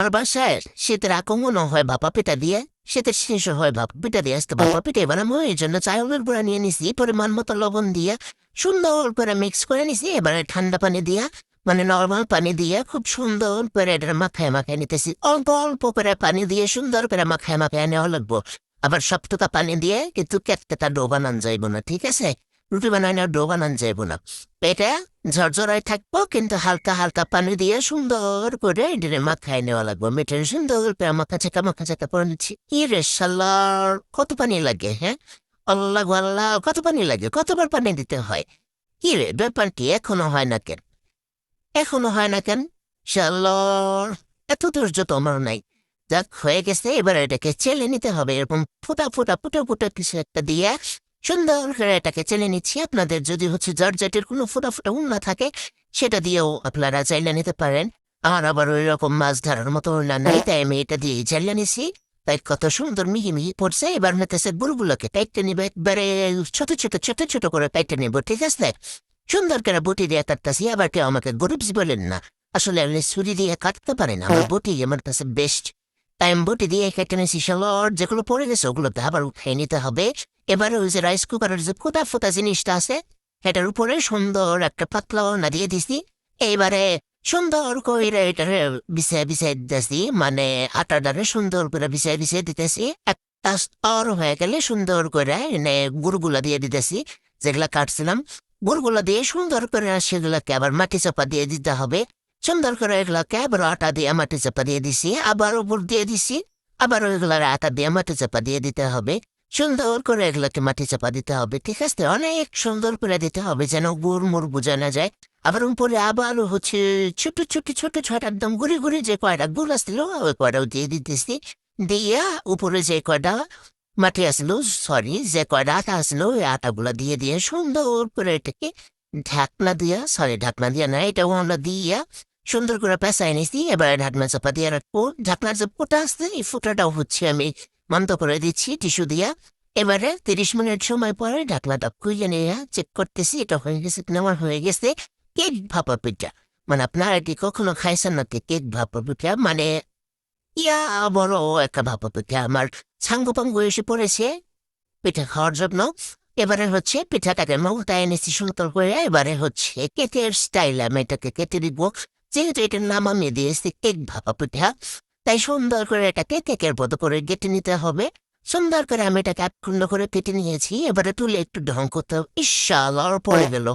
আমার বাসায় শীতের আগমনও হয় ভাপা পিঠা দিয়ে, শীতের শেষও হয় ভাপা পিঠা দিয়ে। আসতে ভাপা পিঠা বানাবো, এই জন্য চাউলের গুঁড়া নিয়ে নিছি, পরিমাণ মতো লবণ দিয়ে সুন্দর করে মিক্স করে নিছি। এবারে ঠান্ডা পানি দিয়া, মানে নর্মাল পানি দিয়ে খুব সুন্দর করে এটা মাখায় মাখায় নিতেছি। অল্প অল্প করে পানি দিয়ে সুন্দর করে মাখায় মাখায় নেওয়া লাগবো। আবার সবটুকা পানি দিয়ে কিন্তু কেটকেটা ডো বানান যাইব না, ঠিক আছে? রুটি বানানো ডো বানান যাইব না। এটা ঝরঝরাই থাকবো, কিন্তু হালকা হালকা পানি দিয়ে সুন্দর করে এটারে মাখায় নেওয়া লাগবো। মিঠের সুন্দর করে মাখা চাকা করে নিচ্ছি। ইরে শালার, কত পানি লাগে? হ্যাঁ, আল্লাহ গো আল্লাহ, কত পানি লাগে? কতবার পানি দিতে হয়? কি রে ব্যাপারটি এখনো হয় না কেন? এখনো হয় না কেন? শালার, এত ধৈর্য তো আমার নাই। যাক, হয়ে গেছে। এবার এটাকে চেলে নিতে হবে, এরকম ফোটা ফোটা ফুটো ফুটো কিছু একটা দিয়ে সুন্দর করে এটাকে চেলে নিচ্ছি। আপনাদের যদি হচ্ছে জর্জেটের কোনো ফোটা ফোটা উন্না থাকে, সেটা দিয়েও আপনারা চাইলে নিতে পারেন। আর আবার ওই রকম মাছ ধরার মতো উন্না নাই, তাই আমি এটা দিয়ে চাইলে নিছি। তাই কত সুন্দর মিহি মিহি পড়ছে। এবার হতেছে বুলগুলোকে কাইটে নিবে, একবারে ছোট ছোট ছোট ছোট করে কাইটে নিব, ঠিক আছে? সুন্দর করে বটি দিয়ে কাটতেছি। আবার কেউ আমাকে গরিব বলেন না, আসলে আমি ছুরি দিয়ে কাটতে পারি না, আমার বটি আমার কাছে বেস্ট। তাই আমি বটি দিয়ে কেটে নিয়েছি। শালার, যেগুলো পড়ে গেছে ওগুলোতে আবার উঠিয়ে নিতে হবে। এবারে ওই যে রাইস কুকারের যে ফোটা ফোটা জিনিসটা আছে, এটার উপরে সুন্দর একটা পাতলা ওড়না দিয়ে দিছি। এইবারে সুন্দর করে এটারে বিছিয়ে বিছিয়ে দিতেছি, মানে আটাটারে সুন্দর করে বিছিয়ে বিছিয়ে দিতেছি। একটা স্তর হয়ে গেলে সুন্দর করে গুড়গুলা দিয়ে দিতেছি, যেগুলা কাটছিলাম। গুড়গুলা দিয়ে সুন্দর করে সেগুলাকে আবার মাটি চাপা দিয়ে দিতে হবে। সুন্দর করে এগুলাকে আবার আটা দিয়ে মাটি চাপা দিয়ে দিছি, আবার উপর দিয়ে দিছি। আবার ওইগুলার আটা দিয়ে মাটি চাপা দিয়ে দিতে হবে। সুন্দর করে এগুলোকে মাটি চাপা দিতে হবে, ঠিক আছে? অনেক সুন্দর করে দিতে হবে যেন গুড় মুড় বোঝা না যায়। আবার উপরে আবার হচ্ছে ছোট ছোট ছোট ছোট একদম গুড়ি গুড়ি যে কয়টা গুড় আসছিল, ওই কয়টাও দিয়ে দিতেছি। দিয়া উপরে যে কয়টা মাটি আসলো, সরি, যে কয়টা আটা আসলো, ওই আটাগুলা দিয়ে দিয়ে সুন্দর করে এটাকে ঢাকনা দিয়া না, এটাও আমরা দিয়া সুন্দর করে পেঁচাই নিছি। এবার ঢাকনা চাপা দিয়ে রাখবো। ঢাকনার যে ফোঁটা আসছে, এই ফোঁটাটাও হচ্ছে আমি বন্ধ করে দিচ্ছি টিস্যু দিয়া। এবারে 30 মিনিট সময় পরে ঢাকনাটা খুলে নিয়ে চেক করতেছি এটা হয়ে গেছে কিনা। আমার হয়ে গেছে কেক ভাপা পিঠা। মানে আপনারা কি কখনো খাইছেন নাকি কেক ভাপা পিঠা? মানে ইয়া বড় একটা ভাপা পিঠা। আমার সাঙ্গু পাঙ্গু এসে পড়েছে পিঠা খাওয়ার জন্য। এবারে হচ্ছে পিঠাটাকে মৌটায় এনেছি সুন্দর করে। এবারে হচ্ছে কেকের স্টাইল আমি এটাকে কেটে দিব, যেহেতু এটার নাম আমি দিয়েছি কেক ভাপা পিঠা। তাই সুন্দর করে এটাকে কেকের মতো করে কেটে নিতে হবে। সুন্দর করে আমি এটাকে 1 খণ্ড করে কেটে নিয়েছি। এবারে তুলে একটু ঢং করতে হবে। ইশাল্লাহ, পড়ে গেল।